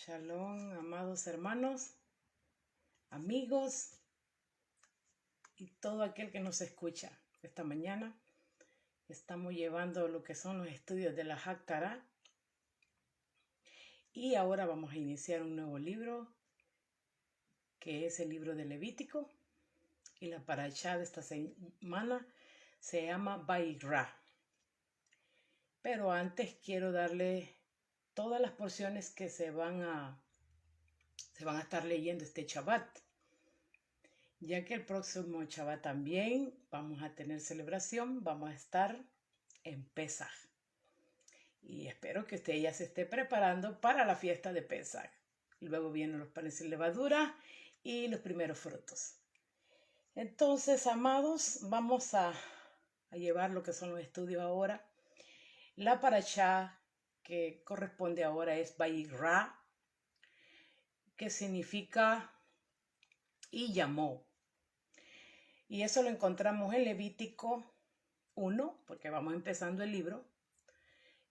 Shalom, amados hermanos, amigos y todo aquel que nos escucha. Esta mañana estamos llevando lo que son los estudios de la Haftarah y ahora vamos a iniciar un nuevo libro que es el libro de Levítico, y la parashá de esta semana se llama Vayikra. Pero antes quiero darle todas las porciones que se van a estar leyendo este Shabbat, ya que el próximo Shabbat también vamos a tener celebración, vamos a estar en Pesaj. Y espero que usted ya se esté preparando para la fiesta de Pesaj. Luego vienen los panes sin levadura y los primeros frutos. Entonces, amados, vamos a llevar lo que son los estudios ahora. La parashá que corresponde ahora es Vayikra, que significa y llamó. Y eso lo encontramos en Levítico 1, porque vamos empezando el libro,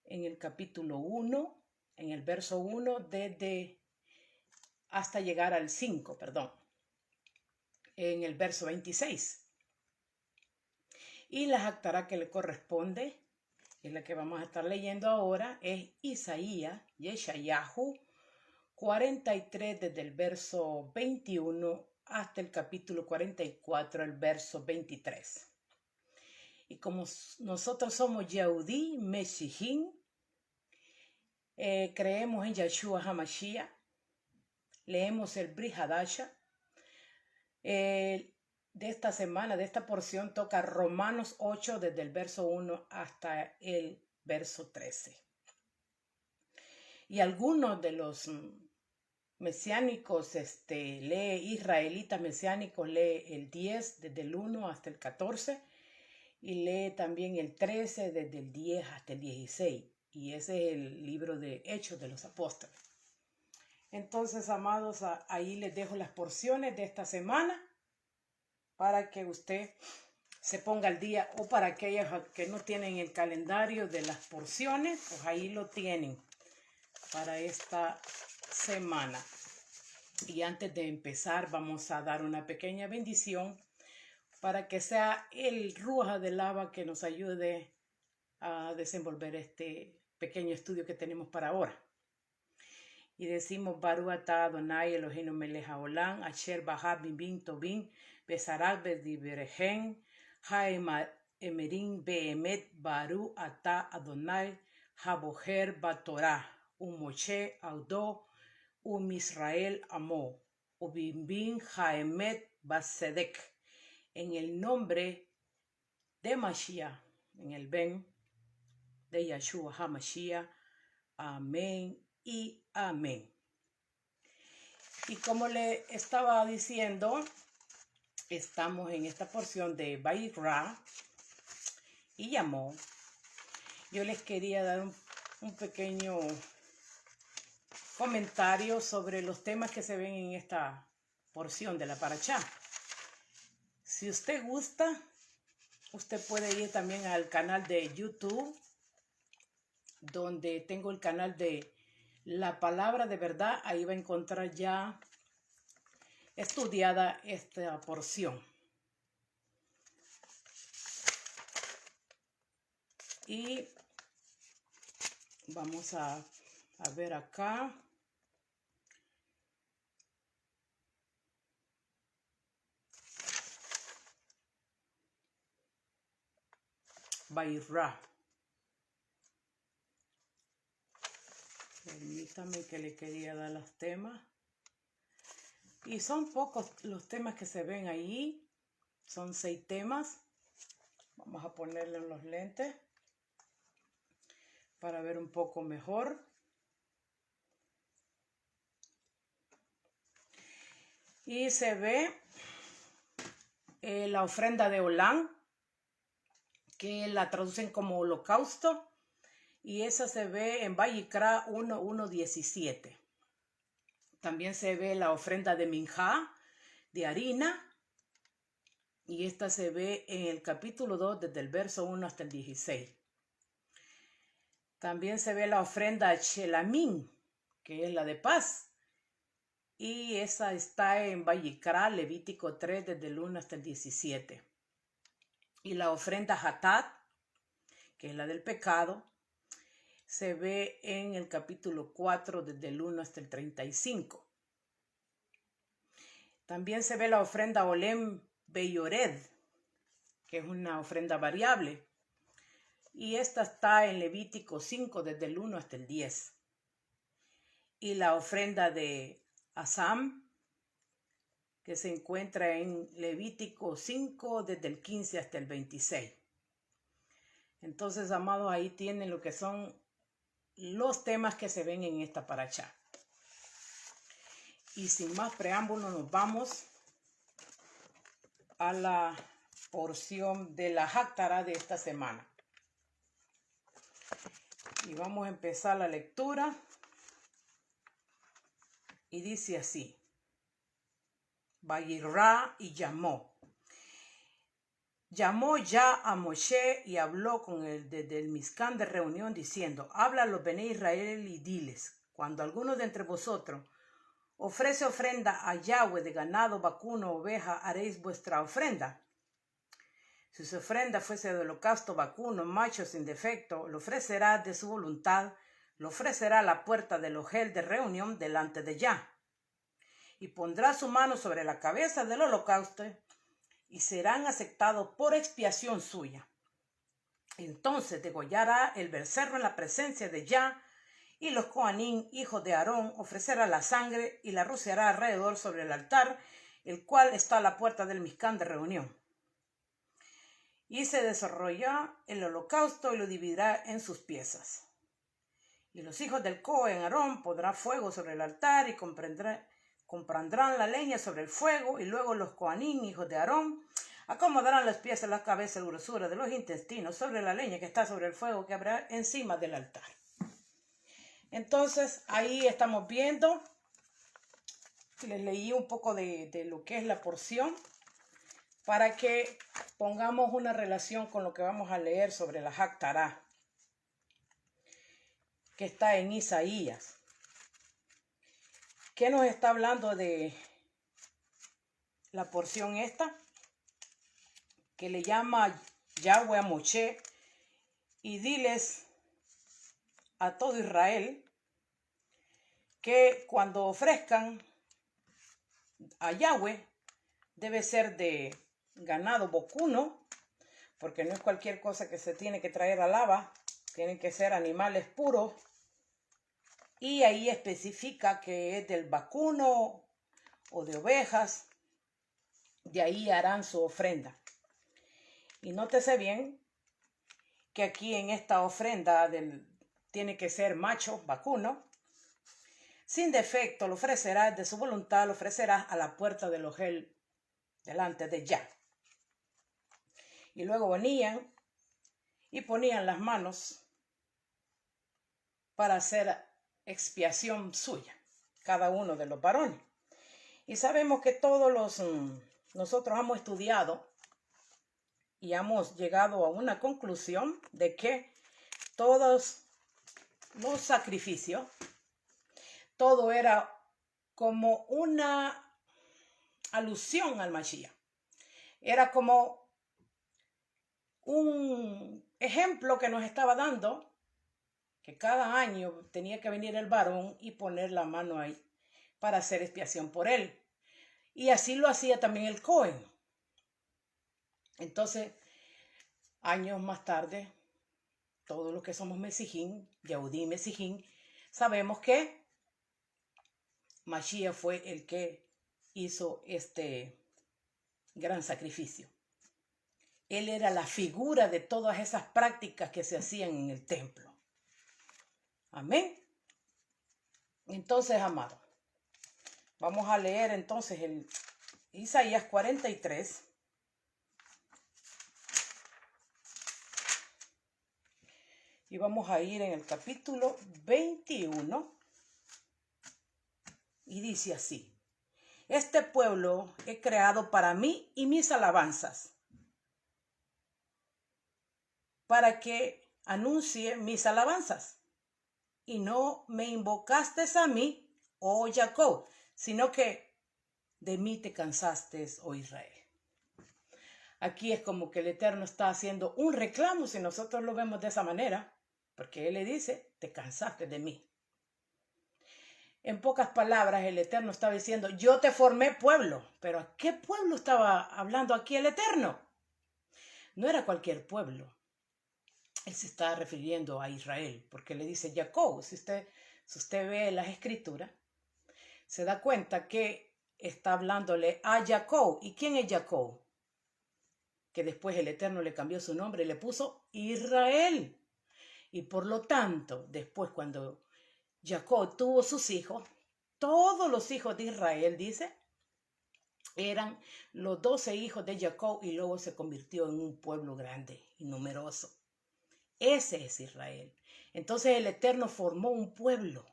en el capítulo 1, en el verso 1, hasta llegar al 5, en el verso 26. Y la Haftarah que le corresponde, es la que vamos a estar leyendo ahora, es Isaías, Yeshayahu 43, desde el verso 21 hasta el capítulo 44, el verso 23. Y como nosotros somos Yehudí, Mesihim, creemos en Yeshua HaMashiach, leemos el Brit Hadasha. De esta semana, de esta porción, toca Romanos 8, desde el verso 1 hasta el verso 13. Y algunos de los mesiánicos, israelitas mesiánicos, lee el 10 desde el 1 hasta el 14 y lee también el 13 desde el 10 hasta el 16. Y ese es el libro de Hechos de los Apóstoles. Entonces, amados, ahí les dejo las porciones de esta semana para que usted se ponga al día, o para aquellos que no tienen el calendario de las porciones, pues ahí lo tienen para esta semana. Y antes de empezar vamos a dar una pequeña bendición para que sea el Ruaj del Lava que nos ayude a desenvolver este pequeño estudio que tenemos para ahora. Y decimos Baruch atah Adonai Eloheinu melech haolam asher bará bim tovim besarak bedivrehen haemerim beemet Baruch atah Adonai haboher batorah Moshe Audo Misrael Amo Ubimbim Haemet Basedek. En el nombre de Mashiach, en el Ben de Yeshua HaMashiach. Amén y amén. Y como le estaba diciendo, estamos en esta porción de Vayikra y llamó. Yo les quería dar un pequeño comentario sobre los temas que se ven en esta porción de la parashá. Si usted gusta, usted puede ir también al canal de YouTube, donde tengo el canal de La Palabra de Verdad. Ahí va a encontrar ya estudiada esta porción. Y vamos a ver acá. Vayikra. Permítame, que le quería dar los temas. Y son pocos los temas que se ven ahí. Son 6 temas. Vamos a ponerle en los lentes para ver un poco mejor. Y se ve la ofrenda de Olán, que la traducen como holocausto. Y esa se ve en Vayikra 1:17. También se ve la ofrenda de minjá, de harina. Y esta se ve en el capítulo 2, desde el verso 1 hasta el 16. También se ve la ofrenda shelamín, que es la de paz. Y esa está en Vayikra, Levítico 3, desde el 1 hasta el 17. Y la ofrenda Hatat, que es la del pecado, se ve en el capítulo 4, desde el 1 hasta el 35. También se ve la ofrenda Olem Beyored, que es una ofrenda variable. Y esta está en Levítico 5, desde el 1 hasta el 10. Y la ofrenda de Asam, que se encuentra en Levítico 5, desde el 15 hasta el 26. Entonces, amados, ahí tienen lo que son los temas que se ven en esta parashá. Y sin más preámbulo, nos vamos a la porción de la Haftará de esta semana. Y vamos a empezar la lectura. Y dice así: Vayirá, y llamó. Llamó ya a Moshe y habló con él desde el Mizcán de reunión, diciendo: habla a los Bene Israel y diles: cuando alguno de entre vosotros ofrece ofrenda a Yahweh de ganado, vacuno, oveja, haréis vuestra ofrenda. Si su ofrenda fuese de holocausto, vacuno, macho sin defecto, lo ofrecerá de su voluntad, lo ofrecerá a la puerta del ojel de reunión delante de Yah. Y pondrá su mano sobre la cabeza del holocausto, y serán aceptados por expiación suya. Entonces degollará el becerro en la presencia de Yah, y los Coanín, hijos de Aarón, ofrecerá la sangre y la rociará alrededor sobre el altar, el cual está a la puerta del Mizcán de reunión. Y se desarrollará el holocausto y lo dividirá en sus piezas. Y los hijos del Cohen Aarón pondrán fuego sobre el altar y comprarán la leña sobre el fuego, y luego los Coanín, hijos de Aarón, acomodarán las piezas, la cabeza y grosura de los intestinos sobre la leña que está sobre el fuego que habrá encima del altar. Entonces, ahí estamos viendo, les leí un poco de lo que es la porción, para que pongamos una relación con lo que vamos a leer sobre la Haftará, que está en Isaías. ¿Qué nos está hablando de la porción esta? Que le llama Yahweh a Moshe, y diles a todo Israel que cuando ofrezcan a Yahweh debe ser de ganado bocuno, porque no es cualquier cosa que se tiene que traer a lava, tienen que ser animales puros, y ahí especifica que es del vacuno o de ovejas, de ahí harán su ofrenda. Y nótese bien que aquí en esta ofrenda tiene que ser macho, vacuno, sin defecto, lo ofrecerá de su voluntad, lo ofrecerá a la puerta del ojel delante de Yah. Y luego venían y ponían las manos para hacer expiación suya, cada uno de los varones. Y sabemos que nosotros hemos estudiado y hemos llegado a una conclusión de que todos los sacrificios, todo era como una alusión al Mashiach. Era como un ejemplo que nos estaba dando, que cada año tenía que venir el varón y poner la mano ahí para hacer expiación por él. Y así lo hacía también el Cohen. Entonces, años más tarde, todos los que somos Mesijín, Yehudí Mesijín, sabemos que Mashiach fue el que hizo este gran sacrificio. Él era la figura de todas esas prácticas que se hacían en el templo. Amén. Entonces, amado, vamos a leer entonces el Isaías 43. Y vamos a ir en el capítulo 21. Y dice así: este pueblo he creado para mí y mis alabanzas, para que anuncie mis alabanzas. y no me invocaste a mí, oh Jacob, sino que de mí te cansaste, oh Israel. Aquí es como que el Eterno está haciendo un reclamo, si nosotros lo vemos de esa manera, porque Él le dice, te cansaste de mí. En pocas palabras, el Eterno estaba diciendo, yo te formé pueblo. Pero ¿a qué pueblo estaba hablando aquí el Eterno? No era cualquier pueblo. Él se está refiriendo a Israel, porque le dice Jacob. Si usted ve las escrituras, se da cuenta que está hablándole a Jacob. ¿Y quién es Jacob? Que después el Eterno le cambió su nombre y le puso Israel. Y por lo tanto, después cuando Jacob tuvo sus hijos, todos los hijos de Israel, dice, eran los 12 hijos de Jacob y luego se convirtió en un pueblo grande y numeroso. Ese es Israel. Entonces el Eterno formó un pueblo.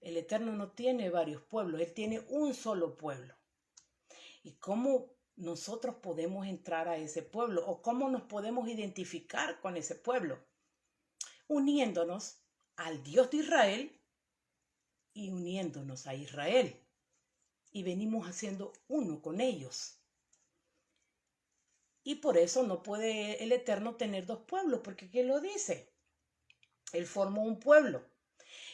El Eterno no tiene varios pueblos, Él tiene un solo pueblo. ¿Y cómo nosotros podemos entrar a ese pueblo? ¿O cómo nos podemos identificar con ese pueblo? Uniéndonos al Dios de Israel y uniéndonos a Israel. Y venimos haciendo uno con ellos. Y por eso no puede el Eterno tener dos pueblos, porque ¿qué lo dice? Él formó un pueblo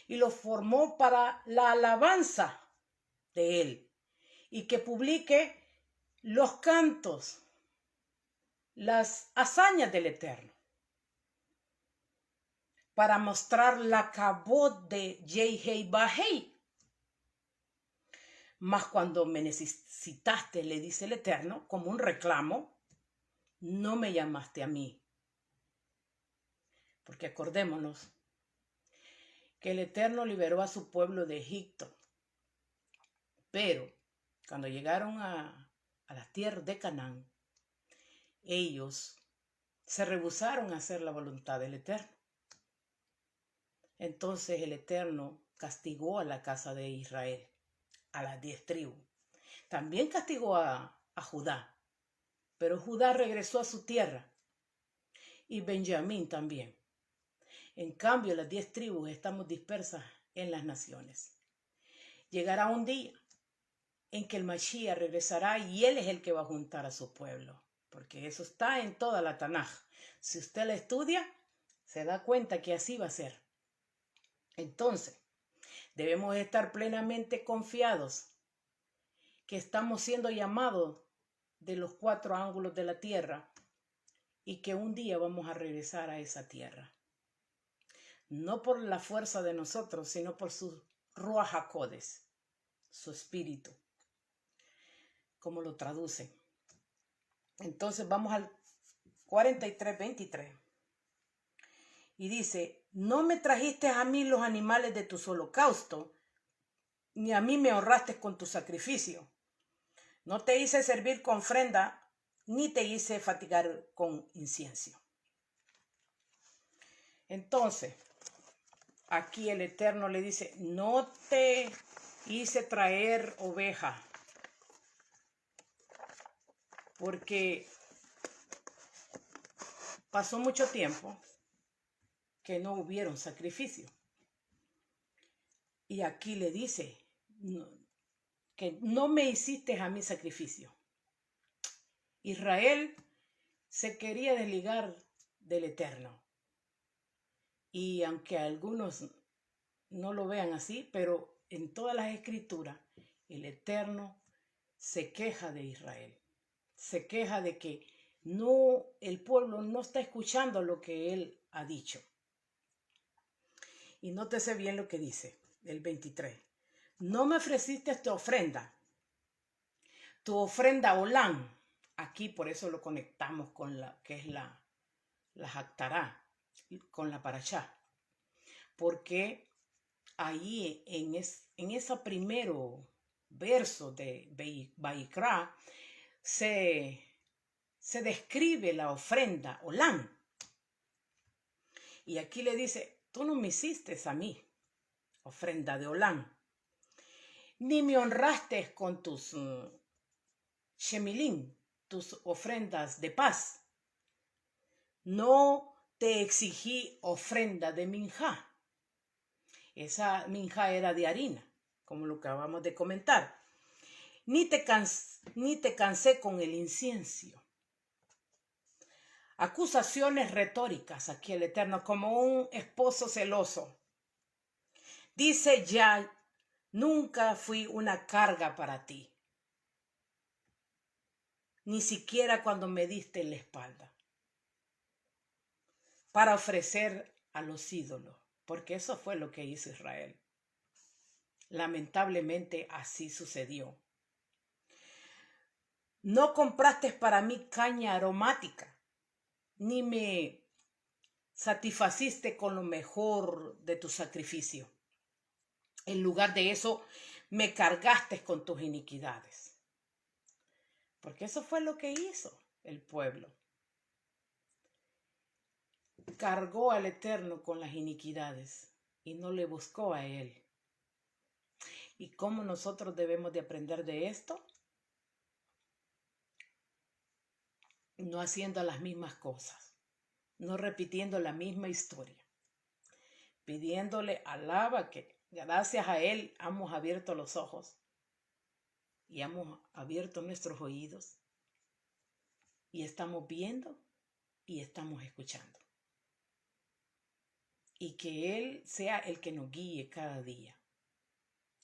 y lo formó para la alabanza de Él y que publique los cantos, las hazañas del Eterno, para mostrar la cabot de Yehei Bahei. Mas cuando me necesitaste, le dice el Eterno, como un reclamo, no me llamaste a mí. Porque acordémonos que el Eterno liberó a su pueblo de Egipto. Pero cuando llegaron a la tierra de Canaán, ellos se rehusaron a hacer la voluntad del Eterno. Entonces el Eterno castigó a la casa de Israel, a las 10 tribus. También castigó a Judá, pero Judá regresó a su tierra y Benjamín también. En cambio, las 10 tribus estamos dispersas en las naciones. Llegará un día en que el Mashiach regresará y él es el que va a juntar a su pueblo, porque eso está en toda la Tanaj. Si usted la estudia, se da cuenta que así va a ser. Entonces, debemos estar plenamente confiados que estamos siendo llamados de los 4 ángulos de la tierra y que un día vamos a regresar a esa tierra. No por la fuerza de nosotros, sino por su Ruach HaKodesh, su espíritu, como lo traduce. Entonces vamos al 43:23. Y dice, no me trajiste a mí los animales de tus holocaustos, ni a mí me honraste con tu sacrificio. No te hice servir con ofrenda, ni te hice fatigar con incienso. Entonces, aquí el Eterno le dice, no te hice traer oveja, porque pasó mucho tiempo que no hubieron sacrificio. Y aquí le dice que no me hiciste a mi sacrificio. Israel se quería desligar del Eterno. Y aunque algunos no lo vean así, pero en todas las escrituras, el Eterno se queja de Israel. Se queja de que el pueblo no está escuchando lo que él ha dicho. Y nótese bien lo que dice el 23. No me ofreciste tu ofrenda Olán. Aquí por eso lo conectamos con la que es la Haftará, con la Parashá. Porque ahí en ese primero verso de Vaikra se describe la ofrenda Olán. Y aquí le dice, tú no me hiciste a mí ofrenda de Olán, ni me honraste con tus Shemilín, tus ofrendas de paz. No te exigí ofrenda de minjá. Esa minja era de harina, como lo que acabamos de comentar. Ni te cansé con el incienso. Acusaciones retóricas aquí el Eterno, como un esposo celoso. Dice ya, nunca fui una carga para ti, ni siquiera cuando me diste la espalda, para ofrecer a los ídolos, porque eso fue lo que hizo Israel. Lamentablemente así sucedió. No compraste para mí caña aromática, ni me satisfaciste con lo mejor de tu sacrificio. En lugar de eso, me cargaste con tus iniquidades. Porque eso fue lo que hizo el pueblo. Cargó al Eterno con las iniquidades y no le buscó a él. ¿Y cómo nosotros debemos de aprender de esto? No haciendo las mismas cosas, no repitiendo la misma historia, pidiéndole alaba que gracias a él hemos abierto los ojos y hemos abierto nuestros oídos y estamos viendo y estamos escuchando. Y que él sea el que nos guíe cada día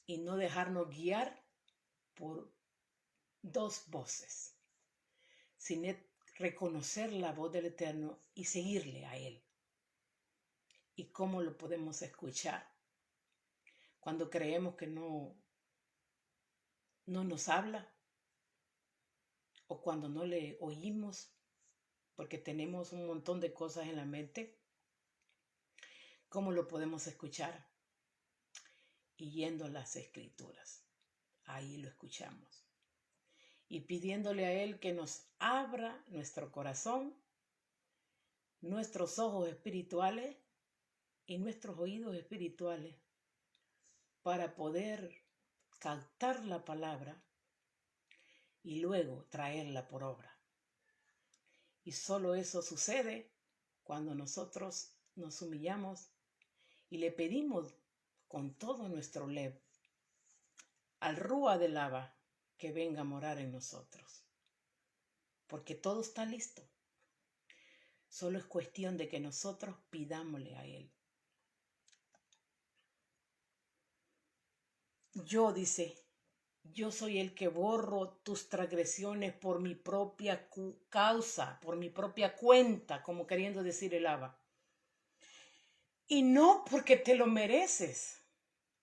y no dejarnos guiar por dos voces, sino reconocer la voz del Eterno y seguirle a él. ¿Y cómo lo podemos escuchar? Cuando creemos que no nos habla, o cuando no le oímos porque tenemos un montón de cosas en la mente. ¿Cómo lo podemos escuchar? Y yendo a las Escrituras, ahí lo escuchamos. Y pidiéndole a él que nos abra nuestro corazón, nuestros ojos espirituales y nuestros oídos espirituales para poder captar la palabra y luego traerla por obra. Y solo eso sucede cuando nosotros nos humillamos y le pedimos con todo nuestro lev al Rúa del Lava que venga a morar en nosotros. Porque todo está listo. Solo es cuestión de que nosotros pidámosle a él. Yo soy el que borro tus transgresiones por mi propia causa, por mi propia cuenta, como queriendo decir el Abba. Y no porque te lo mereces,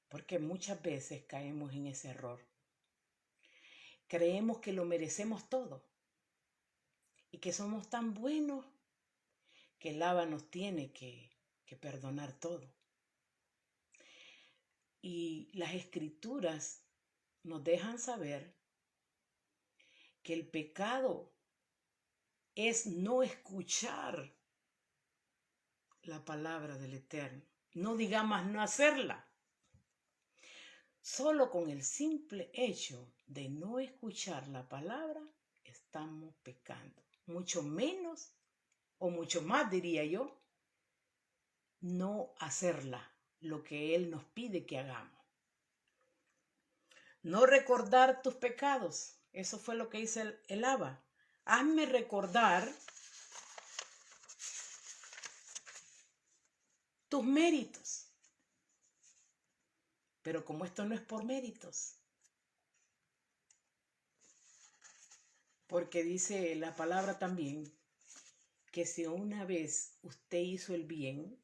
porque muchas veces caemos en ese error. Creemos que lo merecemos todo y que somos tan buenos que el Abba nos tiene que perdonar todo. Y las Escrituras nos dejan saber que el pecado es no escuchar la palabra del Eterno. No digamos no hacerla. Solo con el simple hecho de no escuchar la palabra estamos pecando. Mucho menos o mucho más, diría yo, no hacerla, lo que Él nos pide que hagamos. No recordar tus pecados. Eso fue lo que hizo el Abba. Hazme recordar tus méritos. Pero como esto no es por méritos, porque dice la palabra también que si una vez usted hizo el bien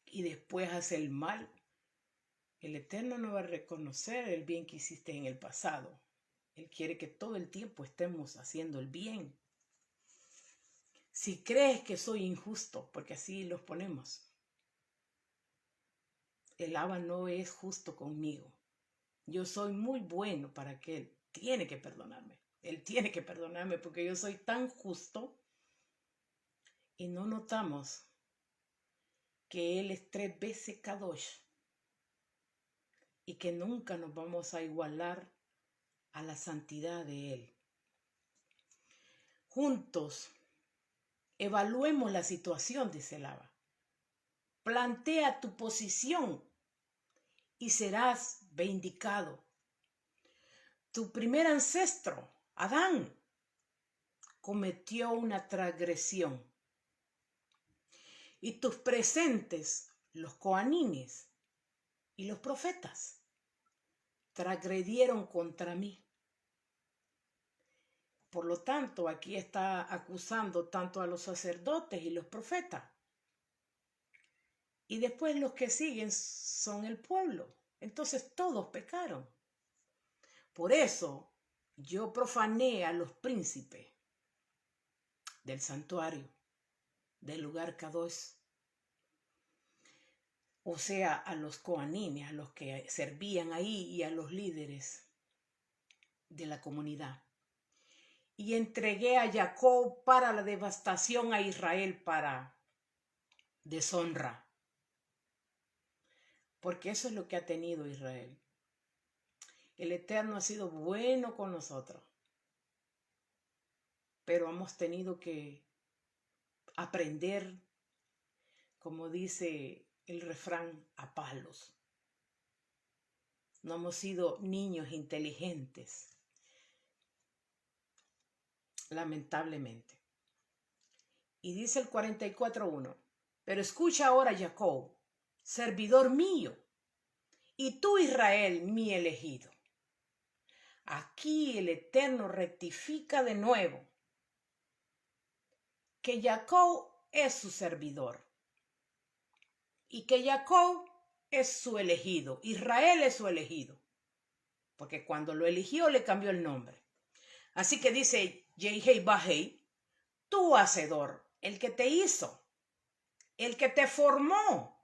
y después hace el mal, el Eterno no va a reconocer el bien que hiciste en el pasado. Él quiere que todo el tiempo estemos haciendo el bien. Si crees que soy injusto, porque así los ponemos, el Abba no es justo conmigo. Yo soy muy bueno para que Él tiene que perdonarme. Él tiene que perdonarme porque yo soy tan justo y no notamos que Él es 3 veces Kadosh y que nunca nos vamos a igualar a la santidad de Él. Juntos, evaluemos la situación, dice el Abba. Plantea tu posición y serás vindicado. Tu primer ancestro, Adán, cometió una transgresión. Y tus presentes, los coanines y los profetas, transgredieron contra mí. Por lo tanto, aquí está acusando tanto a los sacerdotes y los profetas. Y después los que siguen son el pueblo. Entonces todos pecaron. Por eso yo profané a los príncipes del santuario, del lugar Kadosh. O sea, a los coanines, a los que servían ahí y a los líderes de la comunidad. Y entregué a Jacob para la devastación, a Israel para deshonra. Porque eso es lo que ha tenido Israel. El Eterno ha sido bueno con nosotros, pero hemos tenido que aprender, como dice el refrán, a palos. No hemos sido niños inteligentes, lamentablemente. Y dice el 44:1, pero escucha ahora, Jacob, servidor mío, y tú, Israel, mi elegido. Aquí el Eterno rectifica de nuevo que Jacob es su servidor y que Jacob es su elegido, Israel es su elegido, porque cuando lo eligió le cambió el nombre. Así que dice Yehei Bahei, tu hacedor, el que te hizo, el que te formó.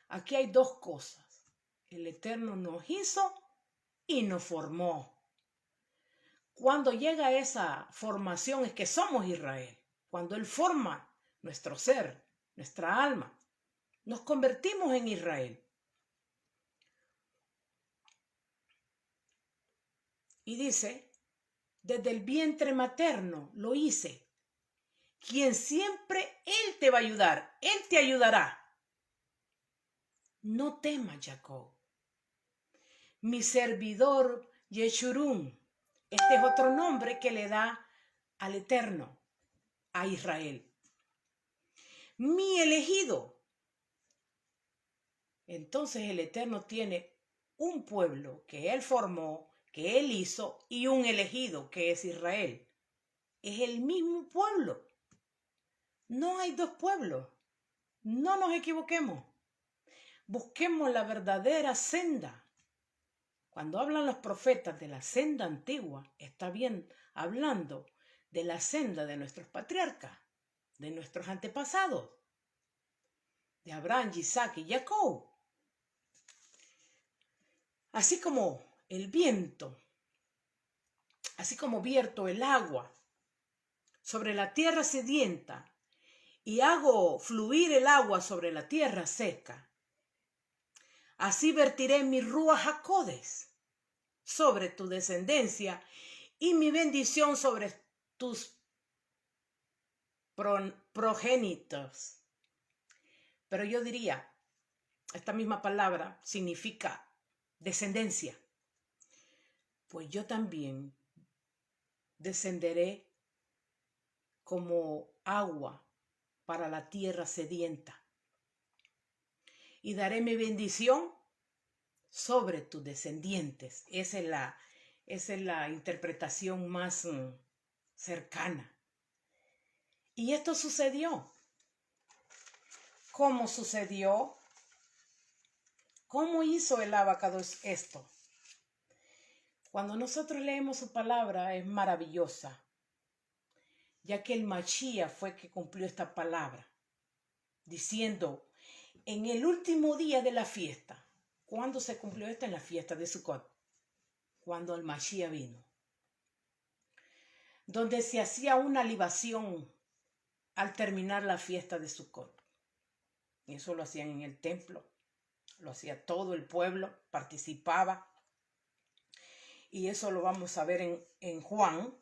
Aquí hay dos cosas. El Eterno nos hizo y nos formó. Cuando llega esa formación es que somos Israel. Cuando Él forma nuestro ser, nuestra alma, nos convertimos en Israel. Y dice, desde el vientre materno lo hice. Quien siempre Él te va a ayudar, Él te ayudará. No temas, Jacob. Mi servidor Yeshurun. Este es otro nombre que le da al Eterno, a Israel. Mi elegido. Entonces el Eterno tiene un pueblo que Él formó, que Él hizo, y un elegido que es Israel. Es el mismo pueblo. No hay dos pueblos. No nos equivoquemos. Busquemos la verdadera senda. Cuando hablan los profetas de la senda antigua, está bien hablando de la senda de nuestros patriarcas, de nuestros antepasados, de Abraham, Isaac y Jacob. Así como el viento, así como vierto el agua sobre la tierra sedienta y hago fluir el agua sobre la tierra seca, así vertiré mi Ruach HaKodesh sobre tu descendencia y mi bendición sobre tus progénitos. Pero yo diría, esta misma palabra significa descendencia. Pues yo también descenderé como agua para la tierra sedienta y daré mi bendición sobre tus descendientes. Esa es la interpretación más cercana. Y esto sucedió. ¿Cómo sucedió? ¿Cómo hizo el Abacados esto? Cuando nosotros leemos su palabra es maravillosa, ya que el Mashiach fue que cumplió esta palabra, diciendo, en el último día de la fiesta. ¿Cuándo se cumplió esto? En la fiesta de Sukkot, cuando el Mashiach vino, donde se hacía una libación al terminar la fiesta de Sukkot. Y eso lo hacían en el templo, lo hacía todo el pueblo, participaba. Y eso lo vamos a ver en Juan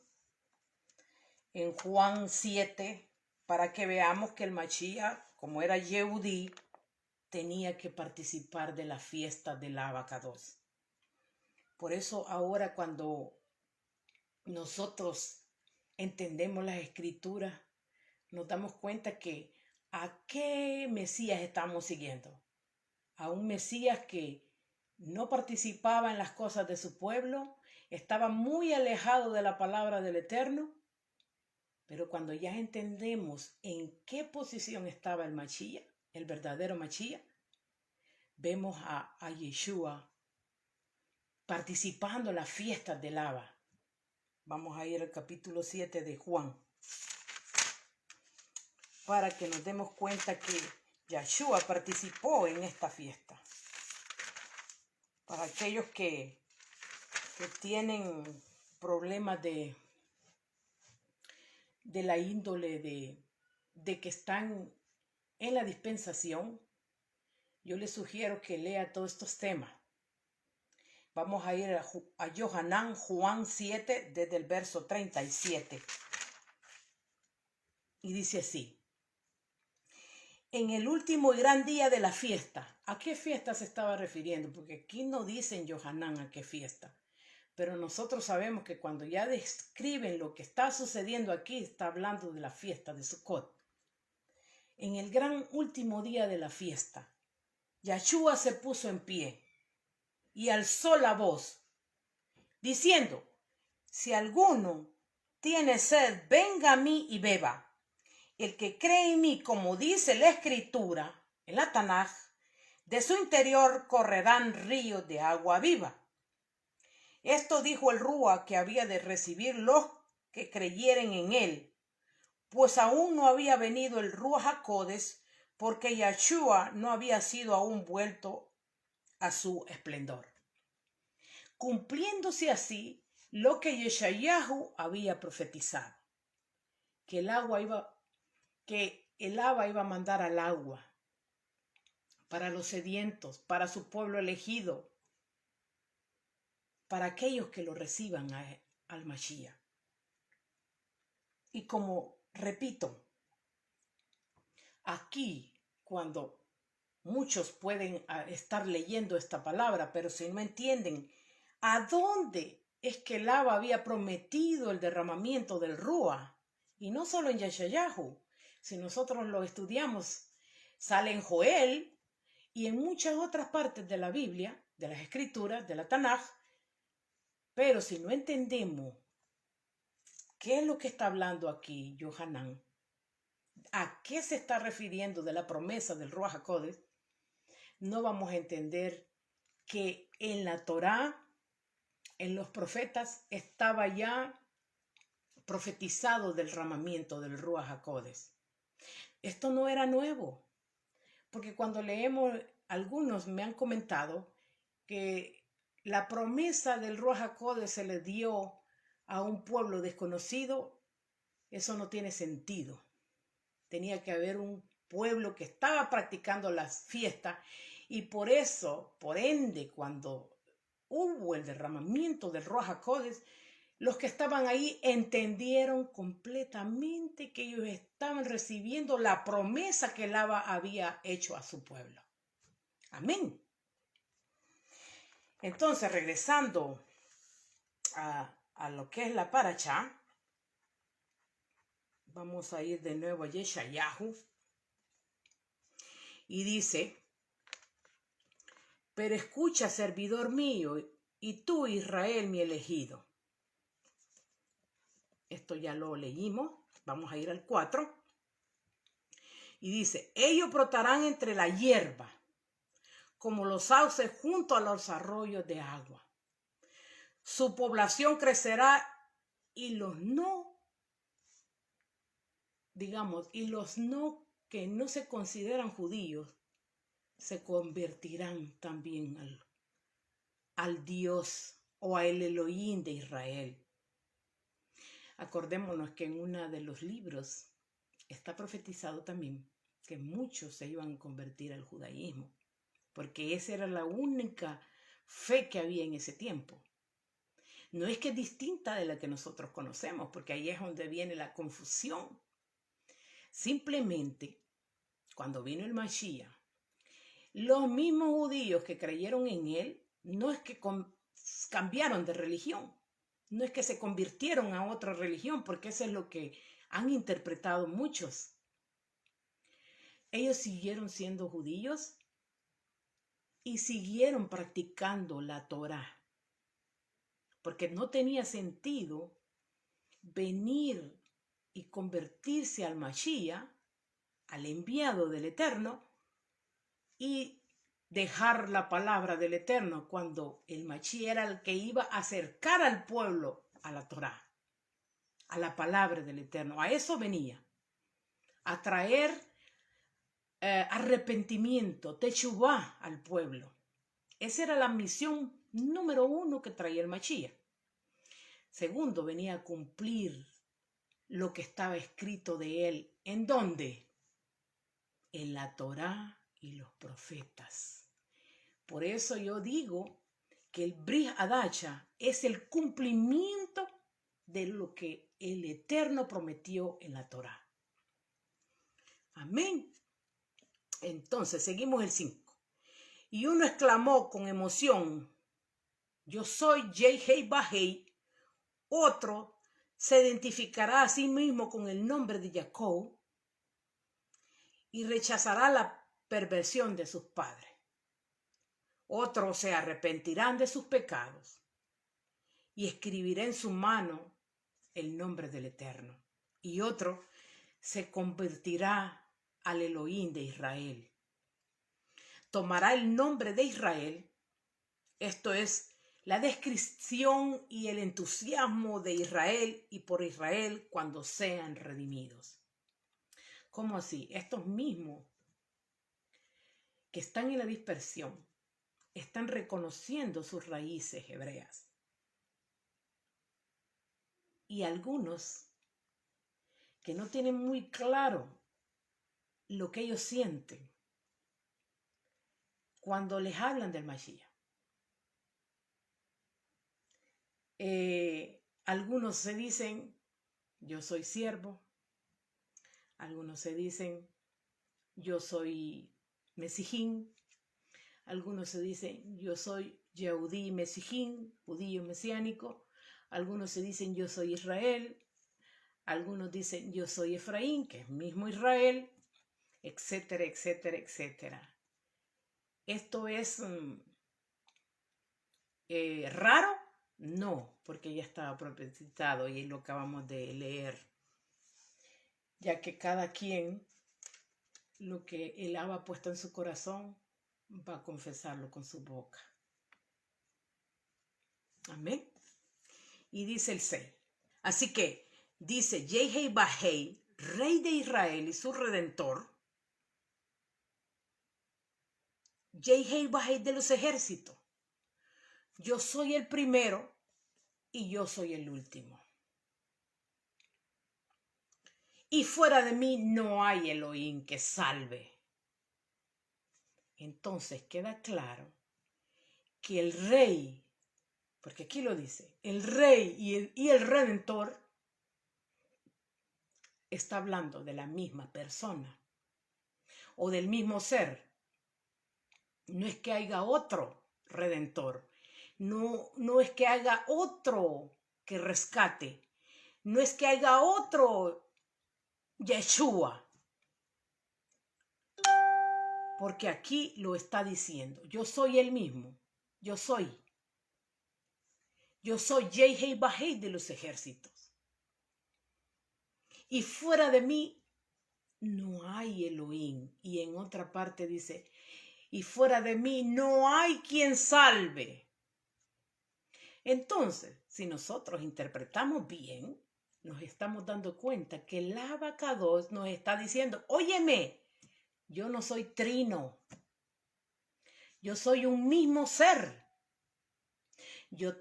7, para que veamos que el Mashiach como era Yehudí, tenía que participar de la fiesta del Abacados. Por eso ahora cuando nosotros entendemos las escrituras, nos damos cuenta que ¿a qué Mesías estamos siguiendo? A un Mesías que no participaba en las cosas de su pueblo, estaba muy alejado de la palabra del Eterno, pero cuando ya entendemos en qué posición estaba el Mashiach, el verdadero Mashiach, vemos a Yeshua participando en las fiestas del Abba. Vamos a ir al capítulo 7 de Juan, para que nos demos cuenta que Yeshua participó en esta fiesta. Para aquellos que tienen problemas de la índole de que están en la dispensación, yo les sugiero que lea todos estos temas. Vamos a ir a Yohanan, Juan 7, desde el verso 37. Y dice así: en el último y gran día de la fiesta. ¿A qué fiesta se estaba refiriendo? Porque aquí no dicen Yohanan a qué fiesta. Pero nosotros sabemos que cuando ya describen lo que está sucediendo aquí, está hablando de la fiesta de Sukkot. En el gran último día de la fiesta, Yeshua se puso en pie y alzó la voz, diciendo: si alguno tiene sed, venga a mí y beba. El que cree en mí, como dice la Escritura, en la Tanaj, de su interior correrán ríos de agua viva. Esto dijo el Rúa que había de recibir los que creyeren en él, pues aún no había venido el Rúa HaKodes, porque Yeshua no había sido aún vuelto a su esplendor. Cumpliéndose así lo que Yeshayahu había profetizado, que el Abba iba a mandar al agua para los sedientos, para su pueblo elegido, para aquellos que lo reciban al Mashiach. Y como repito, aquí cuando muchos pueden estar leyendo esta palabra, pero si no entienden a dónde es que el Abba había prometido el derramamiento del Rúa, y no solo en Yeshayahu, si nosotros lo estudiamos, sale en Joel y en muchas otras partes de la Biblia, de las Escrituras, de la Tanaj. Pero si no entendemos qué es lo que está hablando aquí Yohanan, a qué se está refiriendo de la promesa del Ruach HaKodes, no vamos a entender que en la Torá, en los profetas, estaba ya profetizado del derramamiento del Ruach HaKodes. Esto no era nuevo, porque cuando leemos, algunos me han comentado que la promesa del Ruach HaKodes se le dio a un pueblo desconocido. Eso no tiene sentido. Tenía que haber un pueblo que estaba practicando las fiestas, y por eso, por ende, cuando hubo el derramamiento del Ruach HaKodes, los que estaban ahí entendieron completamente que ellos estaban recibiendo la promesa que el Abba había hecho a su pueblo. Amén. Entonces, regresando a lo que es la paracha, vamos a ir de nuevo a Yeshayahu. Y dice: pero escucha, servidor mío, y tú, Israel, mi elegido. Esto ya lo leímos. Vamos a ir al 4. Y dice: ellos brotarán entre la hierba, como los sauces junto a los arroyos de agua. Su población crecerá, y los que no se consideran judíos se convertirán también al Dios o al Elohim de Israel. Acordémonos que en uno de los libros está profetizado también que muchos se iban a convertir al judaísmo, porque esa era la única fe que había en ese tiempo. No es que es distinta de la que nosotros conocemos, porque ahí es donde viene la confusión. Simplemente cuando vino el Mashiach, los mismos judíos que creyeron en él, no es que cambiaron de religión, no es que se convirtieron a otra religión, porque eso es lo que han interpretado muchos. Ellos siguieron siendo judíos y siguieron practicando la Torá, porque no tenía sentido venir y convertirse al Mashiach, al enviado del Eterno, y dejar la palabra del Eterno cuando el Mashiach era el que iba a acercar al pueblo a la Torá, a la palabra del Eterno. A eso venía, a traer arrepentimiento, techubá al pueblo. Esa era la misión número 1 que traía el Mashiach. Segundo, venía a cumplir lo que estaba escrito de él. ¿En dónde? En la Torá y los profetas. Por eso yo digo que el Brit Hadacha es el cumplimiento de lo que el Eterno prometió en la Torá. Amén. Entonces, seguimos el 5. Y uno exclamó con emoción, yo soy Yehei Bahei. Otro se identificará a sí mismo con el nombre de Jacob y rechazará la perversión de sus padres. Otros se arrepentirán de sus pecados y escribirá en su mano el nombre del Eterno. Y otro se convertirá al Elohim de Israel. Tomará el nombre de Israel, esto es la descripción y el entusiasmo de Israel y por Israel cuando sean redimidos. ¿Cómo así? Estos mismos que están en la dispersión están reconociendo sus raíces hebreas. Y algunos que no tienen muy claro lo que ellos sienten cuando les hablan del Mashiach. Algunos se dicen, yo soy siervo. Algunos se dicen, yo soy mesijín. Algunos se dicen, yo soy Yehudí mesijín, judío mesiánico. Algunos se dicen, yo soy Israel. Algunos dicen, yo soy Efraín, que es mismo Israel, etcétera, etcétera, etcétera. ¿Esto es raro? No, ya estaba profetizado y lo acabamos de leer. Ya que cada quien, lo que él ha puesto en su corazón, va a confesarlo con su boca. Amén. Y dice el 6. Así que dice Yehei Bahei, rey de Israel y su redentor. Yehei Bahei de los ejércitos. Yo soy el primero y yo soy el último. Y fuera de mí no hay Elohim que salve. Entonces queda claro que el rey, porque aquí lo dice, el rey y el redentor está hablando de la misma persona o del mismo ser. No es que haya otro redentor, no es que haya otro que rescate, no es que haya otro Yeshua, porque aquí lo está diciendo, yo soy el mismo, yo soy Yehei Bahei de los ejércitos. Y fuera de mí no hay Elohim. Y en otra parte dice, y fuera de mí no hay quien salve. Entonces, si nosotros interpretamos bien, nos estamos dando cuenta que el Abacados nos está diciendo, óyeme, yo no soy trino, yo soy un mismo ser. Yo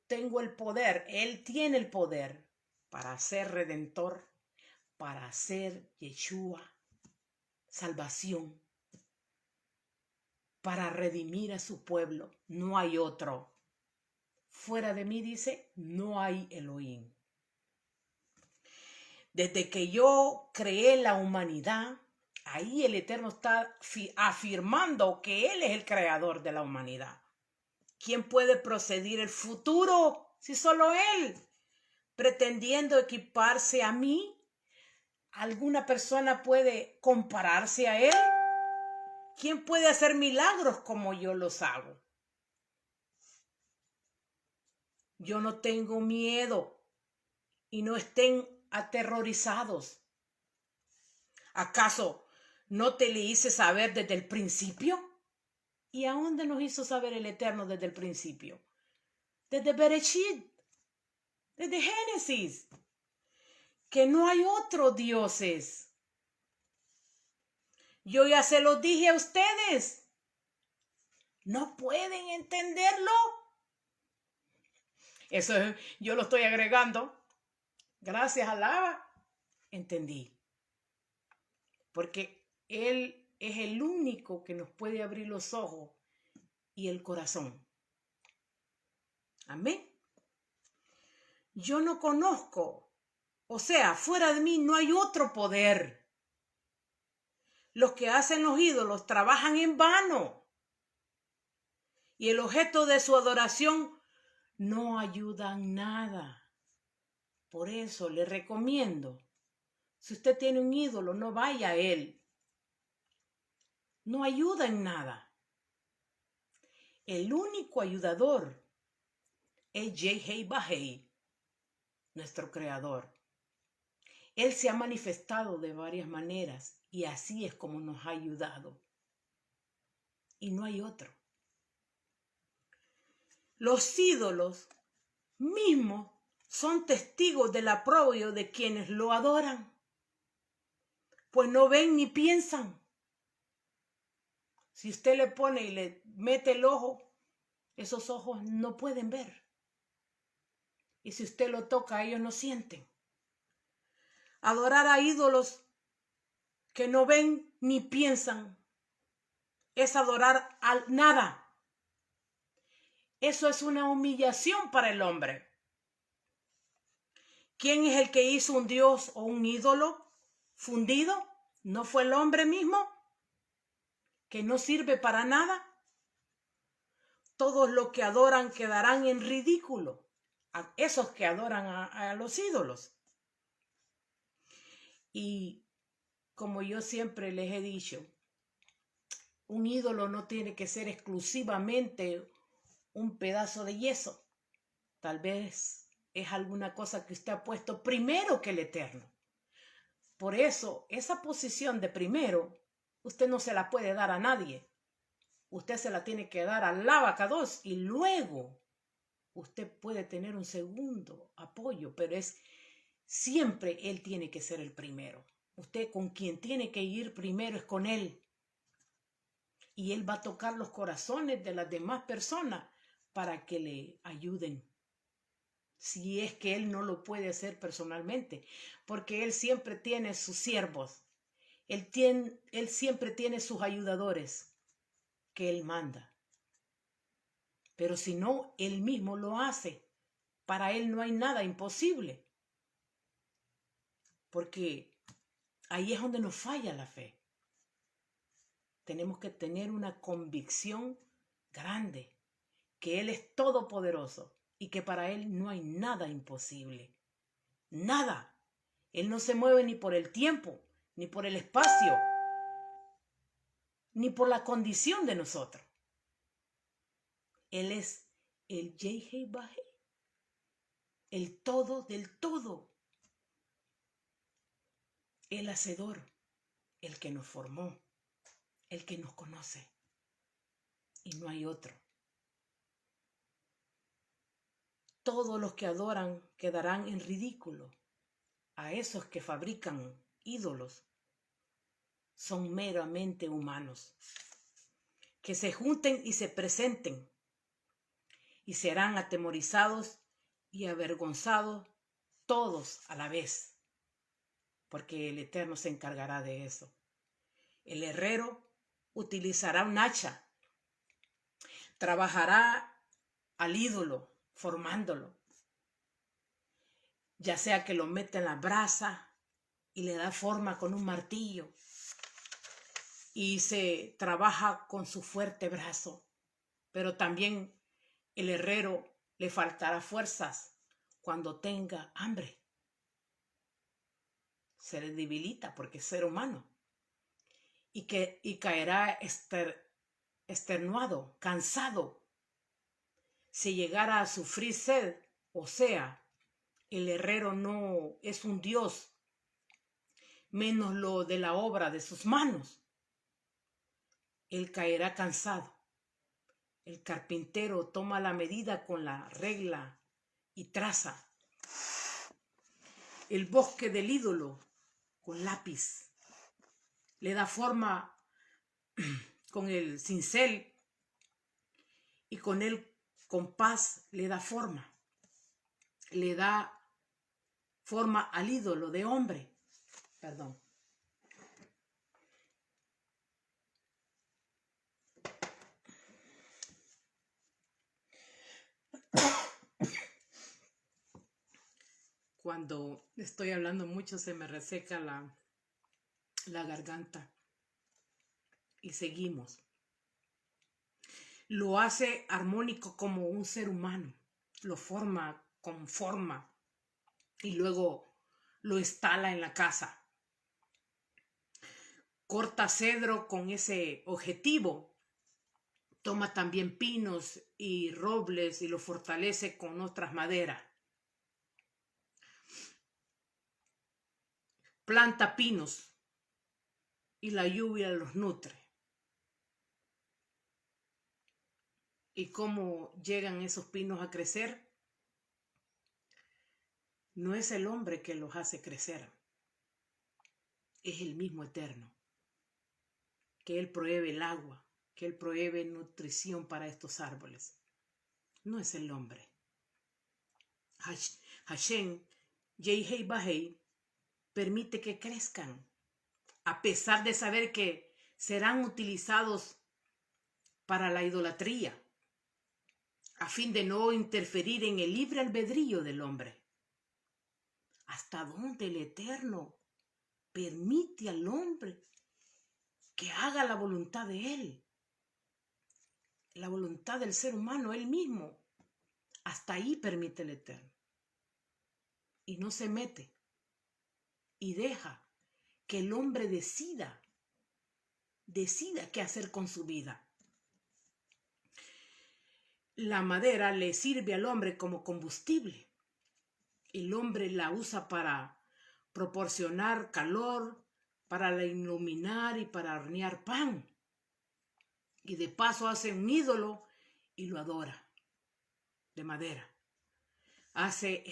tengo el poder, él tiene el poder para ser redentor, para ser Yeshua, salvación, para redimir a su pueblo. No hay otro. Fuera de mí, dice, no hay Elohim. Desde que yo creé la humanidad, Ahí el Eterno está afirmando que Él es el creador de la humanidad. ¿Quién puede proceder el futuro si solo Él? Pretendiendo equiparse a mí, ¿alguna persona puede compararse a Él? ¿Quién puede hacer milagros como yo los hago? Yo no tengo miedo y no estén aterrorizados. ¿Acaso no te le hice saber desde el principio? ¿Y a dónde nos hizo saber el Eterno desde el principio? Desde Bereshit, desde Génesis, que no hay otros dioses. Yo ya se los dije a ustedes. ¿No pueden entenderlo? Eso yo lo estoy agregando. Gracias a Lava, entendí. Porque Él es el único que nos puede abrir los ojos y el corazón. Amén. Yo no conozco, o sea, fuera de mí no hay otro poder. Los que hacen los ídolos trabajan en vano. Y el objeto de su adoración no ayuda en nada. Por eso le recomiendo, si usted tiene un ídolo, no vaya a él. No ayuda en nada. El único ayudador es Yehei Bahei, nuestro creador. Él se ha manifestado de varias maneras y así es como nos ha ayudado. Y no hay otro. Los ídolos mismos son testigos del aprobio de quienes lo adoran, pues no ven ni piensan. Si usted le pone y le mete el ojo, esos ojos no pueden ver. Y si usted lo toca, ellos no sienten. Adorar a ídolos que no ven ni piensan es adorar a nada. Eso es una humillación para el hombre. ¿Quién es el que hizo un dios o un ídolo fundido? ¿No fue el hombre mismo? ¿Que no sirve para nada? Todos los que adoran quedarán en ridículo. A esos que adoran a los ídolos. Y como yo siempre les he dicho, un ídolo no tiene que ser exclusivamente un pedazo de yeso. Tal vez es alguna cosa que usted ha puesto primero que el Eterno. Por eso, esa posición de primero, usted no se la puede dar a nadie. Usted se la tiene que dar al Abacados y luego usted puede tener un segundo apoyo, pero es siempre él tiene que ser el primero. Usted con quien tiene que ir primero es con él. Y él va a tocar los corazones de las demás personas para que le ayuden. Si es que él no lo puede hacer personalmente, porque él siempre tiene sus siervos. Él siempre tiene sus ayudadores que él manda. Pero si no, él mismo lo hace. Para él no hay nada imposible. Porque ahí es donde nos falla la fe. Tenemos que tener una convicción grande, que Él es todopoderoso y que para Él no hay nada imposible. Nada. Él no se mueve ni por el tiempo, ni por el espacio, ni por la condición de nosotros. Él es el Yehei Bahei, el todo del todo, el hacedor, el que nos formó, el que nos conoce. Y no hay otro. Todos los que adoran quedarán en ridículo. A esos que fabrican ídolos son meramente humanos. Que se junten y se presenten y serán atemorizados y avergonzados todos a la vez, porque el Eterno se encargará de eso. El herrero utilizará un hacha, trabajará al ídolo formándolo, ya sea que lo mete en la brasa y le da forma con un martillo, y se trabaja con su fuerte brazo, pero también el herrero le faltará fuerzas cuando tenga hambre. Se le debilita porque es ser humano y caerá extenuado, cansado. Si llegara a sufrir sed, o sea, el herrero no es un dios, menos lo de la obra de sus manos. Él caerá cansado. El carpintero toma la medida con la regla y traza el bosque del ídolo con lápiz. Le da forma con el cincel y con el compás le da forma. Le da forma al ídolo de hombre. Perdón. Cuando estoy hablando mucho se me reseca la garganta. Y seguimos. Lo hace armónico como un ser humano. Lo forma con forma y luego lo instala en la casa. Corta cedro con ese objetivo. Toma también pinos y robles y lo fortalece con otras maderas. Planta pinos y la lluvia los nutre. ¿Y cómo llegan esos pinos a crecer? No es el hombre que los hace crecer. Es el mismo Eterno. Que Él provee el agua, que Él provee nutrición para estos árboles. No es el hombre. Hashem, Yehei Bahei, permite que crezcan, a pesar de saber que serán utilizados para la idolatría, a fin de no interferir en el libre albedrío del hombre. ¿Hasta dónde el Eterno permite al hombre que haga la voluntad de Él? La voluntad del ser humano, Él mismo. Hasta ahí permite el Eterno. Y no se mete. Y deja que el hombre decida qué hacer con su vida. La madera le sirve al hombre como combustible. El hombre la usa para proporcionar calor, para iluminar y para hornear pan. Y de paso hace un ídolo y lo adora de madera. Hace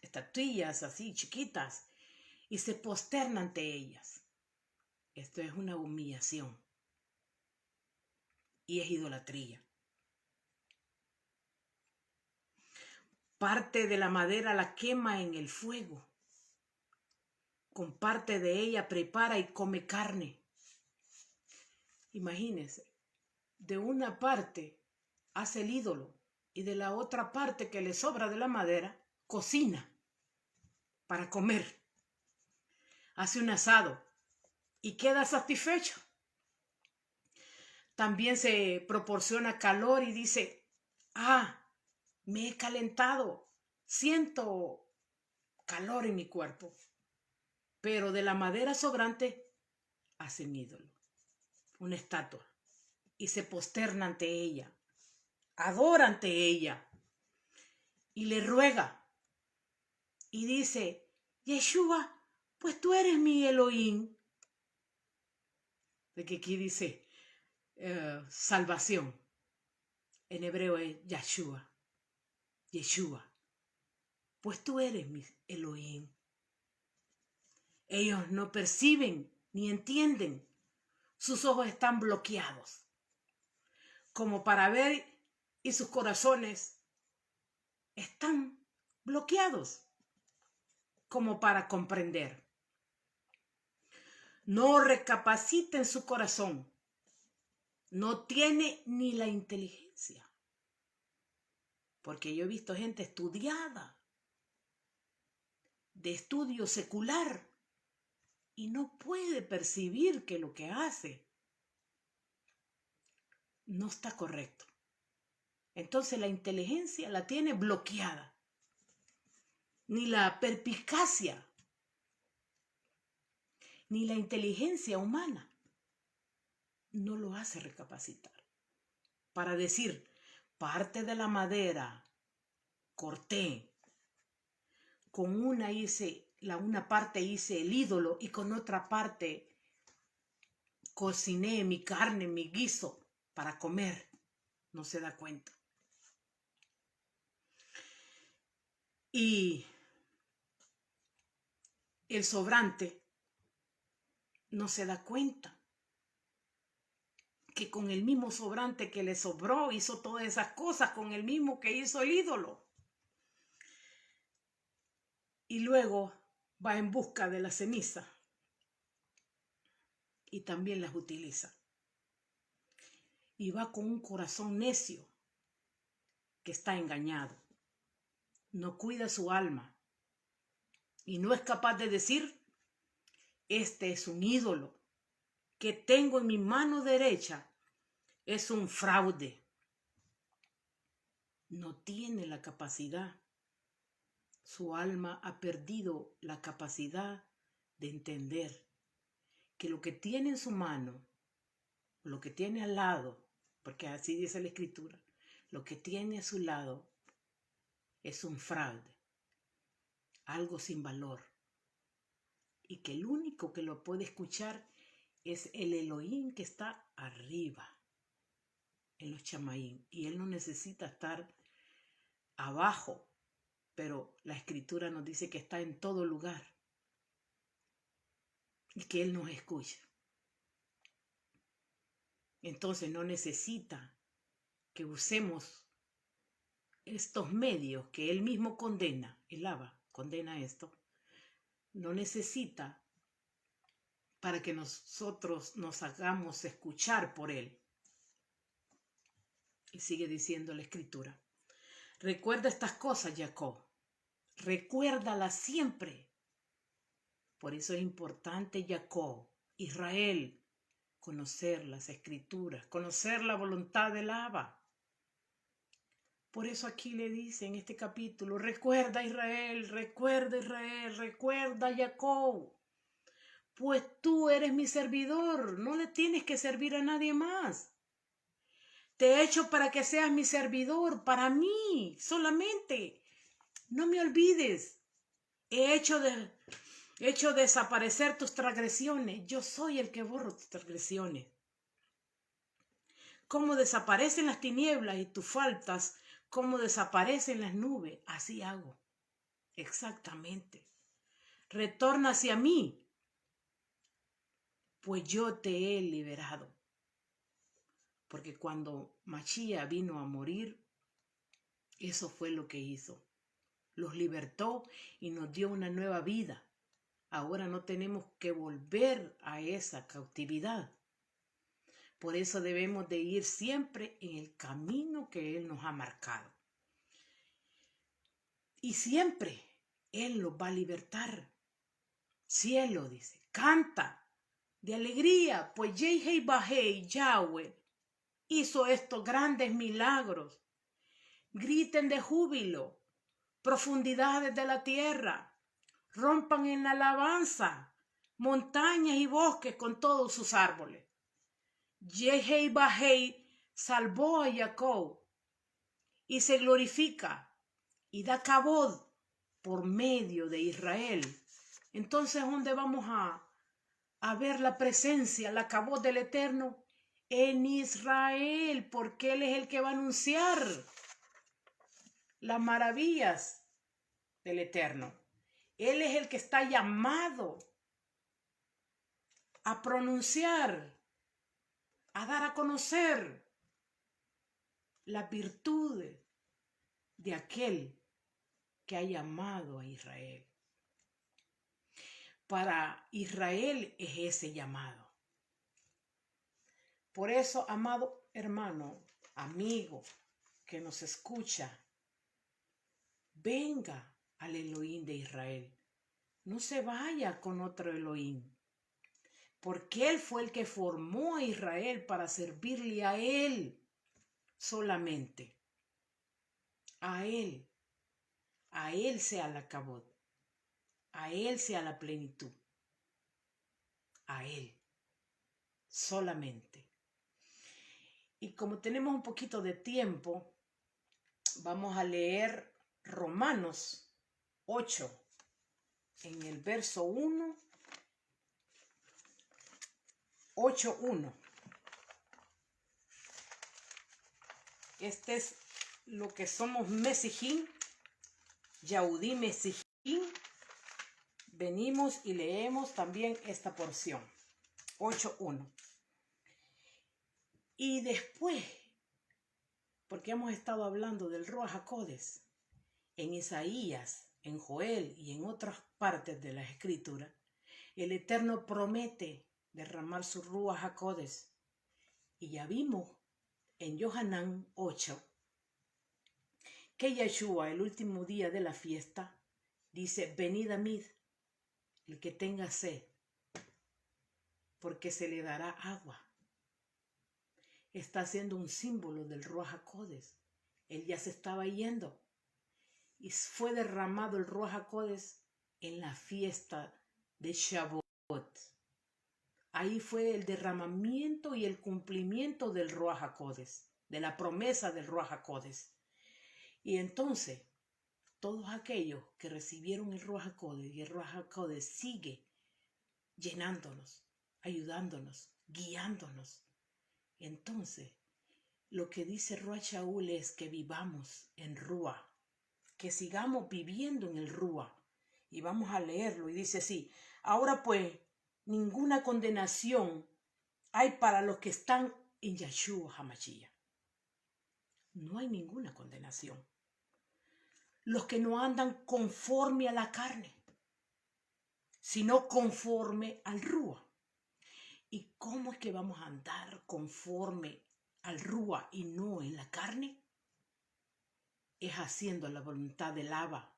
estatuillas así chiquitas y se posterna ante ellas. Esto es una humillación y es idolatría. Parte de la madera la quema en el fuego. Con parte de ella prepara y come carne. Imagínense, de una parte hace el ídolo y de la otra parte que le sobra de la madera, cocina para comer. Hace un asado y queda satisfecho. También se proporciona calor y dice, me he calentado, siento calor en mi cuerpo. Pero de la madera sobrante hace un ídolo, una estatua, y se posterna ante ella, adora ante ella, y le ruega, y dice, Yeshua, pues tú eres mi Elohim. De que aquí dice salvación. En hebreo es Yeshua. Yeshua. Pues tú eres mi Elohim. Ellos no perciben ni entienden. Sus ojos están bloqueados como para ver y sus corazones están bloqueados como para comprender. No recapacita en su corazón. No tiene ni la inteligencia. Porque yo he visto gente estudiada, de estudio secular, y no puede percibir que lo que hace no está correcto. Entonces la inteligencia la tiene bloqueada. Ni la perspicacia, ni la inteligencia humana no lo hace recapacitar. Para decir, parte de la madera corté, con una parte hice el ídolo y con otra parte cociné mi carne, mi guiso para comer. No se da cuenta. Y el sobrante no se da cuenta que con el mismo sobrante que le sobró hizo todas esas cosas, con el mismo que hizo el ídolo. Y luego va en busca de la ceniza y también las utiliza. Y va con un corazón necio que está engañado. No cuida su alma y no es capaz de decir, este es un ídolo que tengo en mi mano derecha, es un fraude. No tiene la capacidad. Su alma ha perdido la capacidad de entender que lo que tiene en su mano, lo que tiene al lado, porque así dice la Escritura, lo que tiene a su lado es un fraude, algo sin valor, y que el único que lo puede escuchar es el Elohim que está arriba, en los chamaín, y él no necesita estar abajo, pero la Escritura nos dice que está en todo lugar y que él nos escucha. Entonces no necesita que usemos estos medios que él mismo condena, el Abba condena esto, no necesita para que nosotros nos hagamos escuchar por él. Y sigue diciendo la Escritura, recuerda estas cosas, Jacob, recuérdalas siempre. Por eso es importante, Jacob, Israel, conocer las Escrituras, conocer la voluntad del Abba. Por eso aquí le dice en este capítulo, recuerda Israel, recuerda Jacob, pues tú eres mi servidor, no le tienes que servir a nadie más. Te he hecho para que seas mi servidor, para mí solamente. No me olvides, he hecho desaparecer tus transgresiones, yo soy el que borro tus transgresiones. Como desaparecen las tinieblas y tus faltas, como desaparecen las nubes, así hago. Exactamente. Retorna hacia mí, pues yo te he liberado. Porque cuando Mashiach vino a morir, eso fue lo que hizo. Los libertó y nos dio una nueva vida. Ahora no tenemos que volver a esa cautividad. Por eso debemos de ir siempre en el camino que Él nos ha marcado. Y siempre Él los va a libertar. Cielo, dice, canta de alegría, pues Yehei Bahei, Yahweh, hizo estos grandes milagros. Griten de júbilo, profundidades de la tierra, rompan en la alabanza, montañas y bosques con todos sus árboles. Yehei Bahei salvó a Jacob y se glorifica y da cabod por medio de Israel. Entonces, ¿dónde vamos a ver la presencia, la cabod del Eterno? En Israel, porque Él es el que va a anunciar las maravillas del Eterno. Él es el que está llamado a pronunciar, a dar a conocer las virtudes de aquel que ha llamado a Israel. Para Israel es ese llamado. Por eso, amado hermano, amigo que nos escucha, venga al Elohim de Israel. No se vaya con otro Elohim. porque Él fue el que formó a Israel para servirle a Él solamente. A Él sea la cabot, a Él sea la plenitud, a Él solamente. Y como tenemos un poquito de tiempo, vamos a leer Romanos 8, en el verso 1, 8:1. Este es lo que somos Mesijín, Yahudí Mesijín. Venimos y leemos también esta porción, 8:1. Y después, porque hemos estado hablando del Ruach HaKodes en Isaías, en Joel y en otras partes de la Escritura, el Eterno promete derramar su Ruach HaKodes. Y ya vimos en Yohanan 8 que Yeshua, el último día de la fiesta, dice: venid a mí, el que tenga sed, porque se le dará agua. Está haciendo un símbolo del Ruach HaKodes. Él ya se estaba yendo y fue derramado el Ruach HaKodes en la fiesta de Shavuot. Ahí fue el derramamiento y el cumplimiento del Ruach HaKodes, de la promesa del Ruach HaKodes. Y entonces, todos aquellos que recibieron el Ruach HaKodes, y el Ruach HaKodes sigue llenándonos, ayudándonos, guiándonos. Entonces, lo que dice Ruach Shaul es que vivamos en Ruach, que sigamos viviendo en el Ruach. Y vamos a leerlo y dice así: ahora pues, ninguna condenación hay para los que están en Yeshua HaMashiach. No hay ninguna condenación. Los que no andan conforme a la carne, sino conforme al Ruach. ¿Y cómo es que vamos a andar conforme al Ruach y no en la carne? Es haciendo la voluntad del Abba,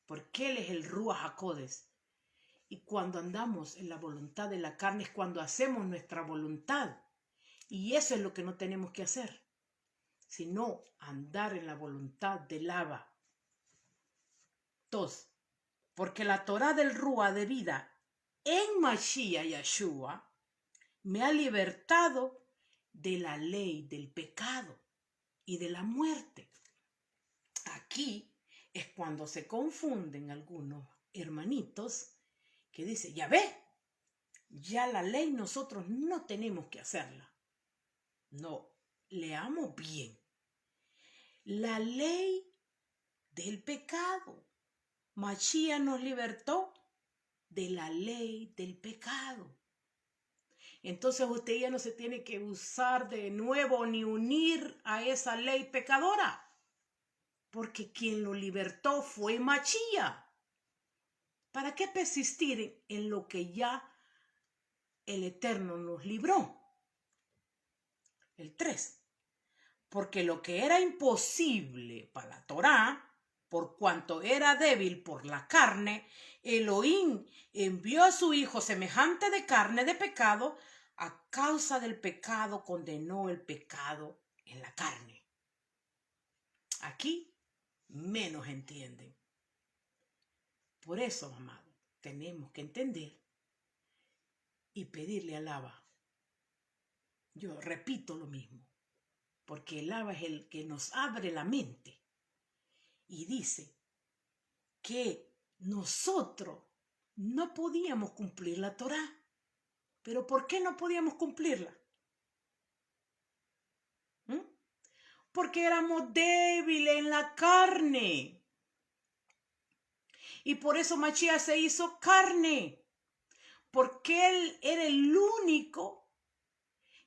porque Él es el Ruach HaKodes. Y cuando andamos en la voluntad de la carne es cuando hacemos nuestra voluntad. Y eso es lo que no tenemos que hacer, sino andar en la voluntad del Abba. 2. Porque la Torá del Ruach de vida en Mashiach Yeshua me ha libertado de la ley del pecado y de la muerte. Aquí es cuando se confunden algunos hermanitos que dicen: ya ve, ya la ley nosotros no tenemos que hacerla. No, leamos bien. La ley del pecado. Mashiach nos libertó de la ley del pecado. Entonces usted ya no se tiene que usar de nuevo ni unir a esa ley pecadora, porque quien lo libertó fue Mashiach. ¿Para qué persistir en lo que ya el Eterno nos libró? El 3. Porque lo que era imposible para la Torá, por cuanto era débil por la carne, Elohim envió a su Hijo semejante de carne de pecado. A causa del pecado condenó el pecado en la carne. Aquí menos entienden. Por eso, amado, tenemos que entender y pedirle al Abba. Yo repito lo mismo, porque el Abba es el que nos abre la mente y dice que nosotros no podíamos cumplir la Torá. ¿Pero por qué no podíamos cumplirla? Porque éramos débiles en la carne. Y por eso Mashiach se hizo carne. Porque Él era el único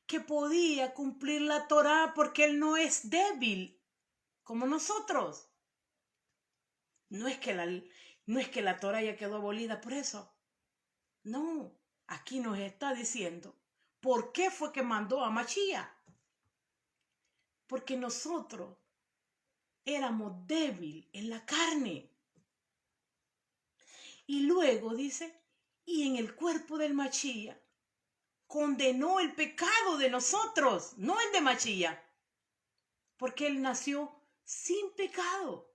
que podía cumplir la Torá, porque Él no es débil como nosotros. No es que la Torá ya quedó abolida por eso. No, aquí nos está diciendo por qué fue que mandó a Mashiach. Porque nosotros éramos débiles en la carne. Y luego dice, y en el cuerpo del Mashiach condenó el pecado de nosotros, no el de Mashiach, porque él nació sin pecado.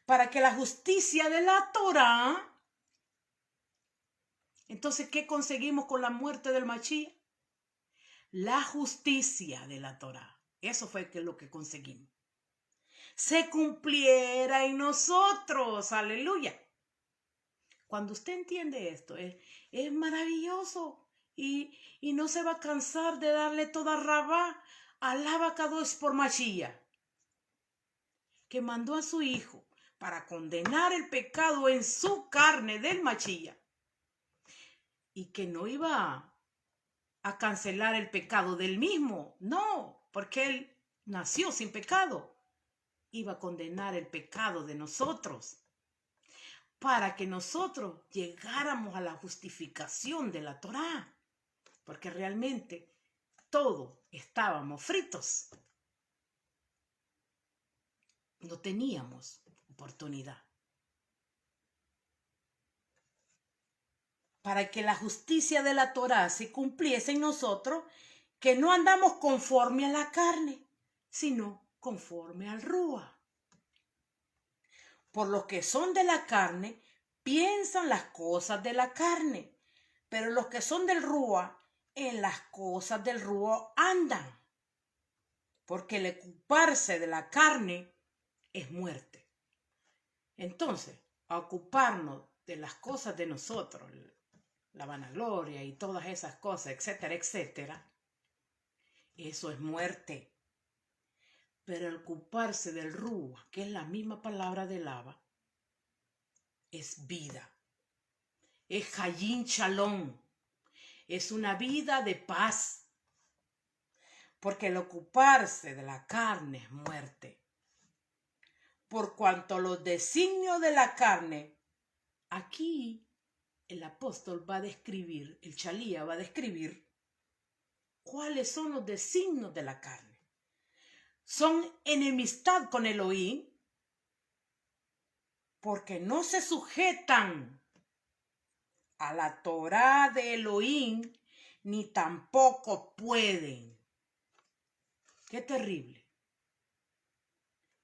Para que la justicia de la Torá. Entonces, ¿qué conseguimos con la muerte del Mashiach? La justicia de la Torá. Eso fue lo que conseguimos. Se cumpliera en nosotros. Aleluya. Cuando usted entiende esto, es maravilloso. Y no se va a cansar de darle toda rabá al Abacados por Mashiach, que mandó a su hijo para condenar el pecado en su carne del Mashiach. Y que no iba a cancelar el pecado del mismo. No, porque él nació sin pecado. Iba a condenar el pecado de nosotros para que nosotros llegáramos a la justificación de la Torá. Porque realmente todos estábamos fritos. No teníamos oportunidad. Para que la justicia de la Torá se cumpliese en nosotros, que no andamos conforme a la carne, sino conforme al Rúa. Por los que son de la carne, piensan las cosas de la carne, pero los que son del Rúa, en las cosas del Rúa andan. Porque el ocuparse de la carne es muerte. Entonces, a ocuparnos de las cosas de nosotros, la vanagloria y todas esas cosas, etcétera, etcétera, eso es muerte. Pero el ocuparse del Rúa, que es la misma palabra de lava, es vida. Es Hayim Shalom. Es una vida de paz. Porque el ocuparse de la carne es muerte. Por cuanto los designios de la carne, aquí el apóstol va a describir, el Chalía va a describir cuáles son los designios de la carne. Son enemistad con Elohim, porque no se sujetan a la Torá de Elohim, ni tampoco pueden. Qué terrible.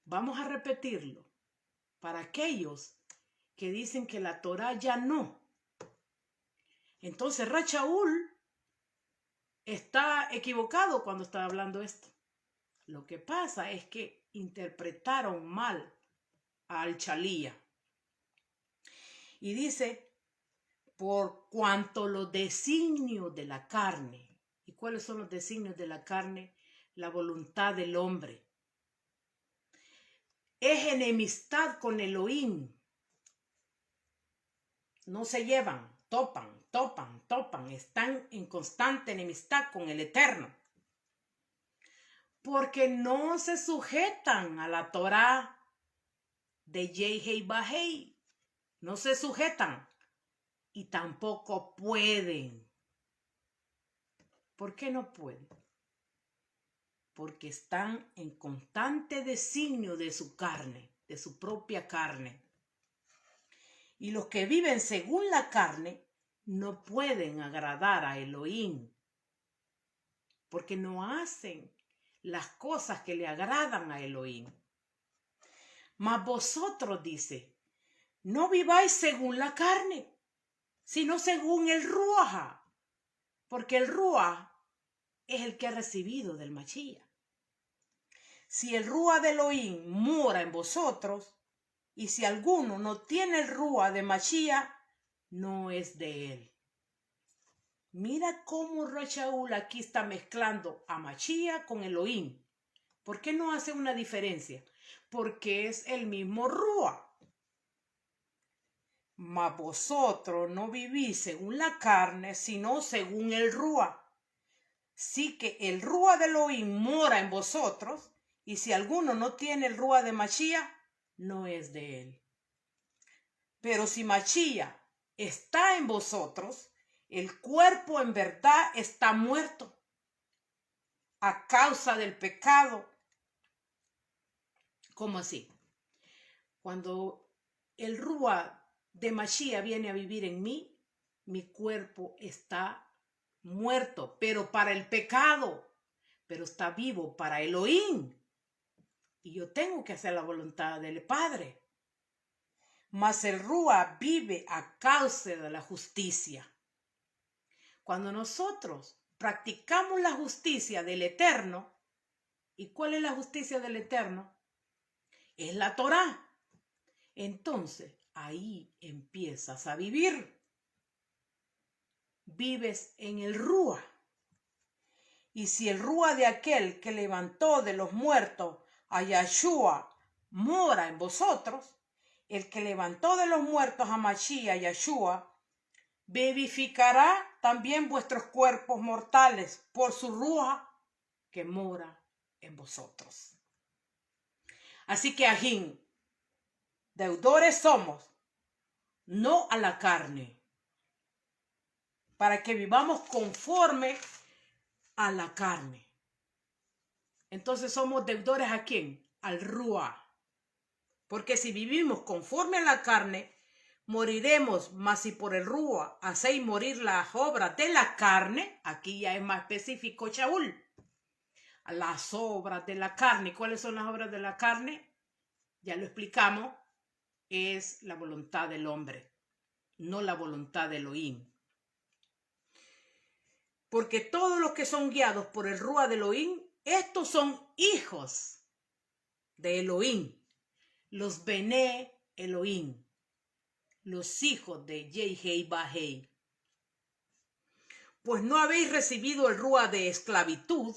Vamos a repetirlo para aquellos que dicen que la Torá ya no. Entonces Rachaúl está equivocado cuando está hablando esto. Lo que pasa es que interpretaron mal al Chalía. Y dice, por cuanto los designios de la carne. ¿Y cuáles son los designios de la carne? La voluntad del hombre. Es enemistad con Elohim. No se llevan, topan. Están en constante enemistad con el Eterno. Porque no se sujetan a la Torá de Yehei Bahei. No se sujetan. Y tampoco pueden. ¿Por qué no pueden? Porque están en constante designio de su carne, de su propia carne. Y los que viven según la carne no pueden agradar a Elohim, porque no hacen las cosas que le agradan a Elohim. Mas vosotros, dice, no viváis según la carne, sino según el Ruach, porque el Ruach es el que ha recibido del Mashiach. Si el Ruach de Elohim mora en vosotros, y si alguno no tiene el Ruach de Mashiach, no es de él. Mira cómo Rachaúl aquí está mezclando a Mashiach con Elohim. ¿Por qué no hace una diferencia? Porque es el mismo Ruach. Mas vosotros no vivís según la carne, sino según el Ruach. Sí que el Ruach de Elohim mora en vosotros, y si alguno no tiene el Ruach de Mashiach, no es de él. Pero si Mashiach está en vosotros, el cuerpo en verdad está muerto a causa del pecado. ¿Cómo así? Cuando el Ruach de Mashiach viene a vivir en mí, mi cuerpo está muerto, pero para el pecado, pero está vivo para Elohim. Y yo tengo que hacer la voluntad del Padre. Mas el Rúa vive a causa de la justicia. Cuando nosotros practicamos la justicia del Eterno, ¿y cuál es la justicia del Eterno? Es la Torá. Entonces, ahí empiezas a vivir. Vives en el Rúa. Y si el Rúa de aquel que levantó de los muertos a Yahshua mora en vosotros, el que levantó de los muertos a Mashiach, Yahshua, vivificará también vuestros cuerpos mortales por su Rúa que mora en vosotros. Así que, ajín, deudores somos, no a la carne, para que vivamos conforme a la carne. Entonces somos deudores ¿a quién? Al Rúa. Porque si vivimos conforme a la carne, moriremos, mas si por el Rúa hacéis morir las obras de la carne, aquí ya es más específico Shaul, las obras de la carne. ¿Cuáles son las obras de la carne? Ya lo explicamos, es la voluntad del hombre, no la voluntad de Elohim. Porque todos los que son guiados por el Rúa de Elohim, estos son hijos de Elohim, los Bené Elohim, los hijos de Yehei Bahei. Pues no habéis recibido el Rúa de esclavitud,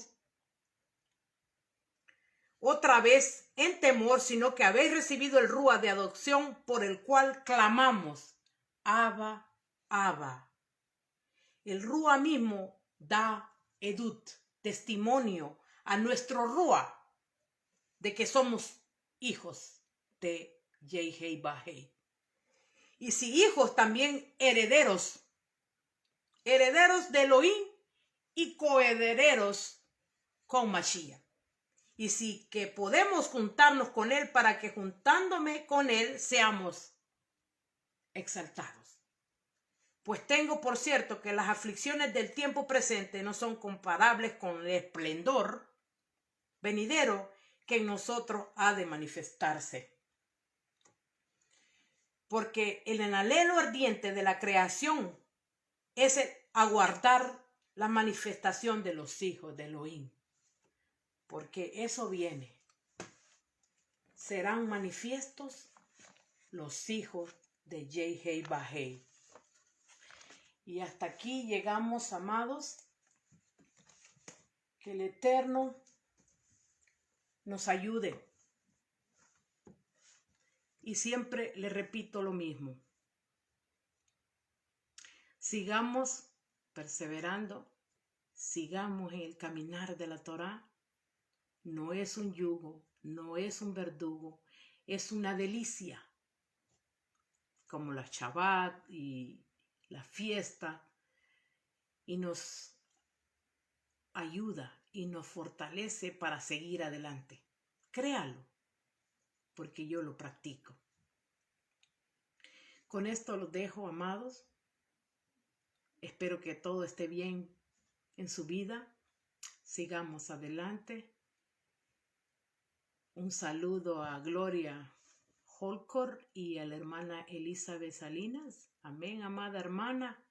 otra vez en temor, sino que habéis recibido el Rúa de adopción por el cual clamamos, Abba, Abba. El Rúa mismo da edut, testimonio a nuestro Rúa de que somos hijos de Yehei Bahei. Y si hijos, también herederos, herederos de Elohim y coherederos con Mashiach. Y si que podemos juntarnos con él para que juntándome con él seamos exaltados. Pues tengo por cierto que las aflicciones del tiempo presente no son comparables con el esplendor venidero que en nosotros ha de manifestarse. Porque el anhelo ardiente de la creación es el aguardar la manifestación de los hijos de Elohim. Porque eso viene. Serán manifiestos los hijos de Yehei Bahei. Y hasta aquí llegamos, amados. Que el Eterno nos ayude. Y siempre le repito lo mismo. Sigamos perseverando. Sigamos en el caminar de la Torá. No es un yugo, no es un verdugo, es una delicia. Como la Shabbat y la fiesta. Y nos ayuda y nos fortalece para seguir adelante. Créalo, porque yo lo practico. Con esto los dejo, amados. Espero que todo esté bien en su vida. Sigamos adelante. Un saludo a Gloria Holcor y a la hermana Elizabeth Salinas. Amén, amada hermana.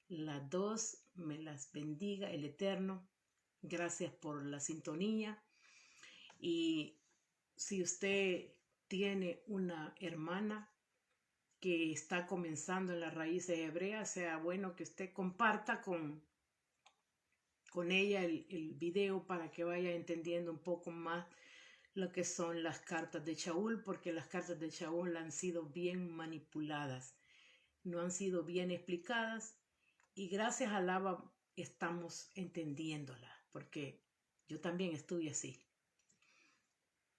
Las dos me las bendiga el Eterno. Gracias por la sintonía. Y si usted tiene una hermana que está comenzando en las raíces hebreas, sea bueno que usted comparta con ella el video para que vaya entendiendo un poco más lo que son las cartas de Shaul, porque las cartas de Shaul han sido bien manipuladas, no han sido bien explicadas, y gracias al Abba estamos entendiéndolas, porque yo también estuve así.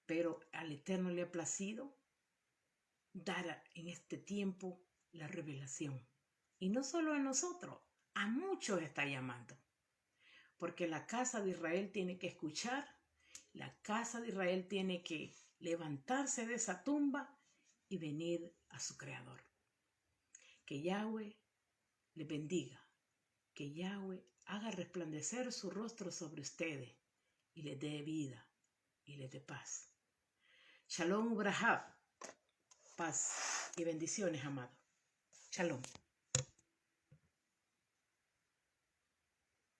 Pero al Eterno le ha placido dar en este tiempo la revelación. Y no solo a nosotros, a muchos está llamando. Porque la casa de Israel tiene que escuchar, la casa de Israel tiene que levantarse de esa tumba y venir a su Creador. Que Yahweh les bendiga. Que Yahweh haga resplandecer su rostro sobre ustedes y les dé vida y les dé paz. Shalom Ubrahá. Paz y bendiciones, amado. Shalom.